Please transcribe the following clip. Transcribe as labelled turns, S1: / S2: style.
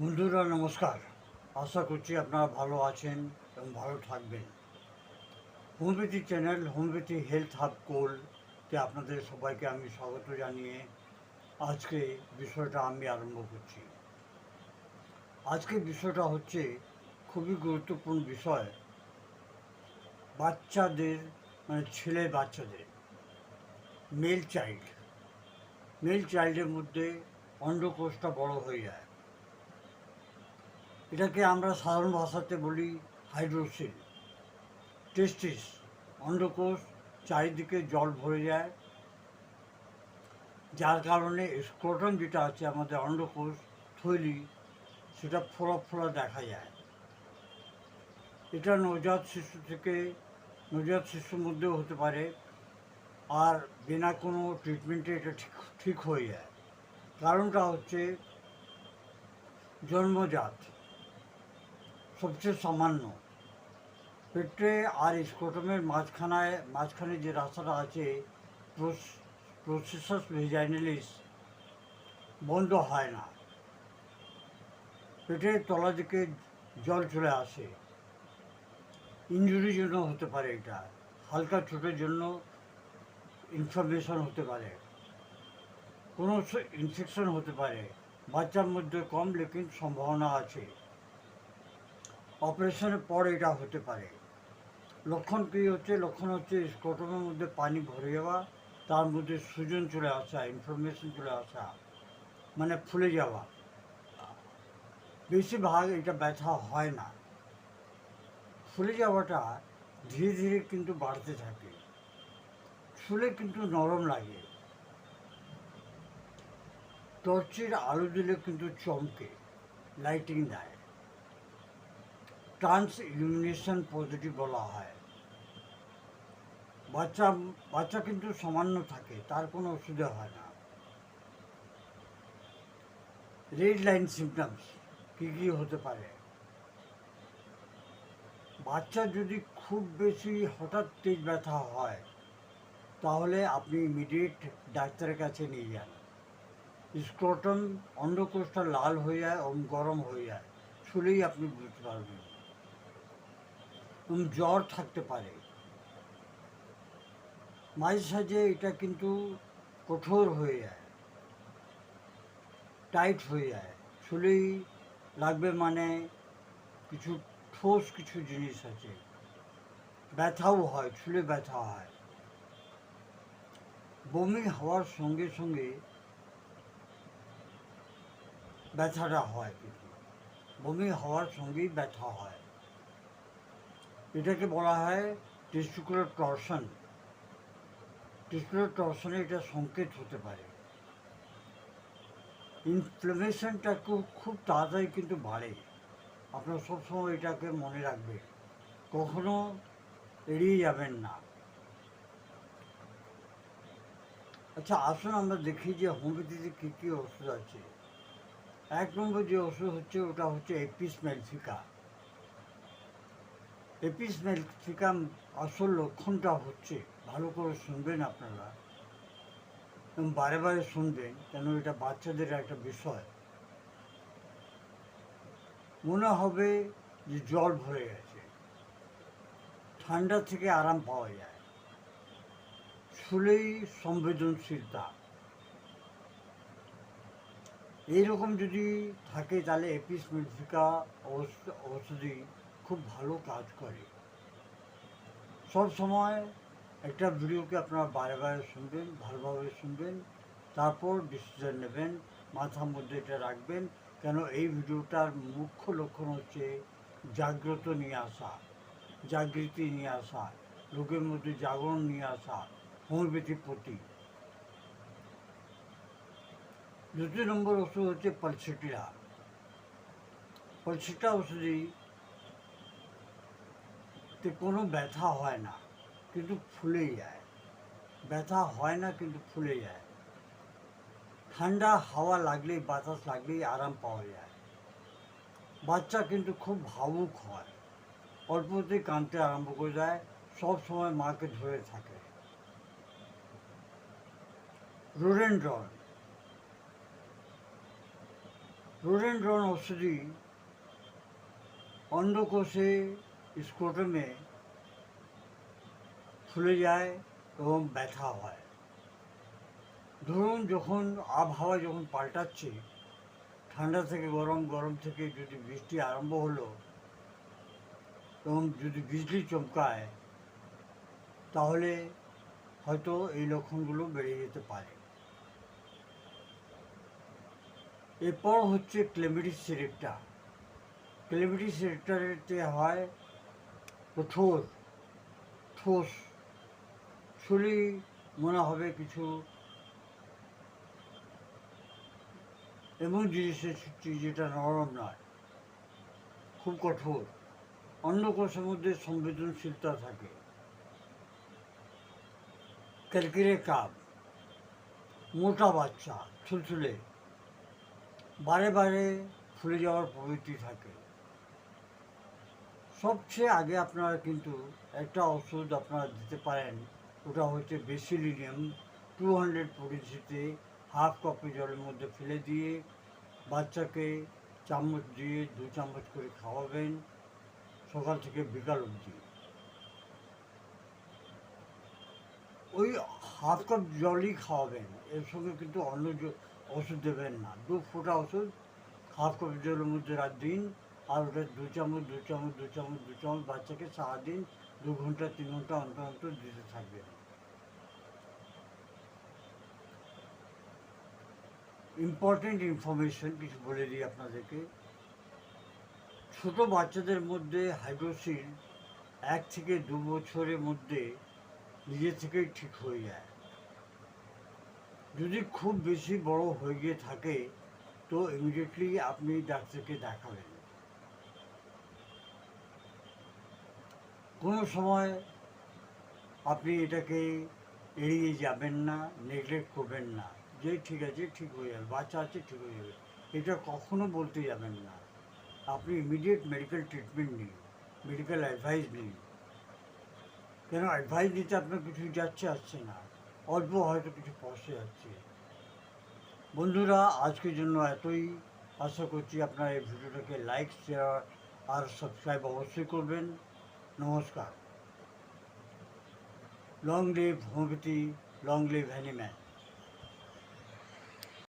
S1: বন্ধুরা নমস্কার। আশা করছি আপনারা ভালো আছেন এবং ভালো থাকবেন। Homeopathy channel homeopathy health hub কোলতে আপনাদের সবাইকে আমি স্বাগত জানিয়ে আজকে বিষয়টা আমি আরম্ভ করছি। আজকে বিষয়টা হচ্ছে খুবই গুরুত্বপূর্ণ বিষয়। বাচ্চাদের মানে ছেলে বাচ্চাদের মেল চাইল্ডের মধ্যে অন্ডকোষটা বড় হয়ে যায়। এটাকে আমরা সাধারণ ভাষাতে বলি হাইড্রোসিল। টেস্টিস অন্ডকোষ চারিদিকে জল ভরে যায়, যার কারণে স্ক্রোটাম যেটা আছে আমাদের অন্ডকোষ থৈলি সেটা ফোলা ফোলা দেখা যায়। এটা নবজাত শিশুর মধ্যেও হতে পারে, আর বিনা কোনো ট্রিটমেন্টে এটা ঠিক ঠিক হয়ে যায়। কারণটা হচ্ছে জন্মজাত, সবচেয়ে সামান্য। পেটে আর স্ক্রোটামের মাঝখানে যে রাস্তাটা আছে প্রসেসাস ভেজাইনালিস বন্ধ হয় না। পেটের তলা দিকে জল চলে আসে। ইনজুরির জন্য হতে পারে, এটা হালকা চোটের জন্য ইনফ্লামেশন হতে পারে, কোনো ইনফেকশন হতে পারে। বাচ্চার মধ্যে কম লেকিন সম্ভাবনা আছে। অপারেশনের পর এটা হতে পারে। লক্ষণ কী হচ্ছে? লক্ষণ হচ্ছে স্ক্রোটামের মধ্যে পানি ভরে যাওয়া, তার মধ্যে সুজন চলে আসা, ইনফ্লামেশন চলে আসা, মানে ফুলে যাওয়া। বেশিরভাগ এটা ব্যথা হয় না। ফুলে যাওয়াটা ধীরে ধীরে কিন্তু বাড়তে থাকে। ছুলে কিন্তু নরম লাগে। টর্চের আলো দিলে কিন্তু চমকে লাইটিং দেয়। ট্রান্স ইলুমিনেশন পদ্ধতি বলা হয়। বাচ্চা বাচ্চা কিন্তু সামান্য থাকে, তার কোনো অসুবিধা হয় না। রেড লাইন সিমটমস কী কী হতে পারে? বাচ্চা যদি খুব বেশি হঠাৎ তেজ ব্যথা হয়, তাহলে আপনি ইমিডিয়েট ডাক্তারের কাছে নিয়ে যান। স্ক্রোটাম অন্ডকোষটা লাল হয়ে যায় এবং গরম হয়ে যায়, ছুলেই আপনি বুঝতে পারবেন। এবং জ্বর থাকতে পারে। মাঝে সাঝে এটা কিন্তু কঠোর হয়ে যায়, টাইট হয়ে যায়, ছুলেই লাগবে, মানে কিছু ঠোস কিছু জিনিস আছে। ব্যথাও হয়, ছুলে ব্যথা হয়। বমি হওয়ার সঙ্গে সঙ্গে ব্যথাটা হয়, কিন্তু বমি হওয়ার সঙ্গেই ব্যথা হয়। এটাকে বলা হয় টেস্টিকুলার টর্শন। টেস্টিকুলার টর্শনে এটা সংকেত হতে পারে। ইনফ্লামেশনটা খুব তাড়াতাড়ি কিন্তু বাড়ে। আপনারা সবসময় এটাকে মনে রাখবেন, কখনো এড়িয়ে যাবেন না। আচ্ছা, আসুন আমরা দেখি যে হোমিওপ্যাথিতে কী কী ওষুধ আছে। 1 নম্বর যে ওষুধ হচ্ছে ওটা হচ্ছে এপিস মেলফিকা। এপিস মেলফিকা আসল লক্ষণটা হচ্ছে, ভালো করে শুনবেন আপনারা এবং বারে বারে শুনবেন, কেন এটা বাচ্চাদের একটা বিষয়। মনে হবে যে জল ভরে গেছে, ঠান্ডা থেকে আরাম পাওয়া যায়, শুলেই সংবেদনশীলতা। এইরকম যদি থাকে তাহলে এপিস মেলফিকা ওষুধই খুব ভালো কাজ করে। সব সময় একটা ভিডিওকে আপনারা বারে বারে শুনবেন, ভালোভাবে শুনবেন, তারপর ডিসিশন নেবেন, মাথার মধ্যে এটা রাখবেন। কেন এই ভিডিওটার মুখ্য লক্ষণ হচ্ছে জাগ্রত নিয়ে আসা, জাগৃতি নিয়ে আসা, লোকের মধ্যে জাগরণ নিয়ে আসা হোমিওপ্যাথির প্রতি। 2 নম্বর ওষুধ হচ্ছে পালসিটিরা। পালসিটা ওষুধেতে কোনো ব্যথা হয় না, কিন্তু ফুলে যায়। ব্যথা হয় না কিন্তু ফুলে যায়। ঠান্ডা হাওয়া লাগলেই, বাতাস লাগলেই আরাম পাওয়া যায়। বাচ্চা কিন্তু খুব ভাবুক হয়, অল্পতেই কাঁদতে আরম্ভ করে দেয়, সব সময় মাকে ধরে থাকে। রোডেনড্রন রোডেনড্রন ওষুধি অন্ডকোষে স্ক্রোটামে ফুলে যায় এবং ব্যথা হয়। ধরুন যখন আবহাওয়া যখন পাল্টাচ্ছে, ঠান্ডা থেকে গরম, গরম থেকে যদি বৃষ্টি আরম্ভ হলো এবং যদি বিজলি চমকায়, তাহলে হয়তো এই লক্ষণগুলো বেড়ে যেতে পারে। এরপর হচ্ছে ক্লেমিডিস সেরেক্টা। ক্লেমিডিস সেরেক্টারেতে হয় কঠোর ঠোস, শুনলেই মনে হবে কিছু এমন জিনিসের যেটা নরম নয়, খুব কঠোর। অন্ডকোষের মধ্যে সংবেদনশীলতা থাকে। ক্যালকেরে কাপ, মোটা বাচ্চা, থুলথুলে, বারে বারে ফুলে যাওয়ার প্রবৃত্তি থাকে। সবচেয়ে আগে আপনারা কিন্তু একটা ওষুধ আপনারা দিতে পারেন, ওটা হচ্ছে বেসিলিনিয়াম 200 পরিচিতে হাফ কাপে জলের মধ্যে ফেলে দিয়ে বাচ্চাকে চামচ দিয়ে 2 চামচ করে খাওয়াবেন সকাল থেকে বিকাল অবধি। ওই হাফ কাপ জলই খাওয়াবেন, এর সঙ্গে কিন্তু অন্য ওষুধ দেবেন না। 2 ফোঁটা ওষুধ হাফ কাপ জলের মধ্যে রাত দিন, আর ওটা 2 চামচ 2 চামচ 2 চামচ 2 চামচ বাচ্চাকে সারাদিন 2 ঘন্টা 3 ঘন্টা অন্তর অন্তর দিতে থাকবেন। ইম্পর্টেন্ট ইনফরমেশন কিছু বলে দিই আপনাদেরকে। ছোট বাচ্চাদের মধ্যে হাইড্রোসিল 1 থেকে 2 বছরের মধ্যে নিজে থেকেই ঠিক হয়ে যায়। যদি খুব বেশি বড় হয়ে গিয়ে থাকে তো ইমিডিয়েটলি আপনি ডাক্তারকে দেখাবেন। কোনো সময় আপনি এটাকে এড়িয়ে যাবেন না, নেগলেক্ট করবেন না যে ঠিক আছে, ঠিক হয়ে যাবে, বাচ্চা আছে, ঠিক হয়ে যাবে, এটা কখনো বলতে যাবেন না। আপনি ইমিডিয়েট মেডিকেল ট্রিটমেন্ট নিন, মেডিকেল অ্যাডভাইস নিন। কেন অ্যাডভাইস নিতে আপনার কিছু যাচ্ছে আসছে না, অল্প হয়তো কিছু পয়সা যাচ্ছে। বন্ধুরা, আজকের জন্য এতই। আশা করছি আপনারা এই ভিডিওটাকে লাইক, শেয়ার আর সাবস্ক্রাইব অবশ্যই করবেন। নমস্কার। Long live homeopathy, long live Hahnemann.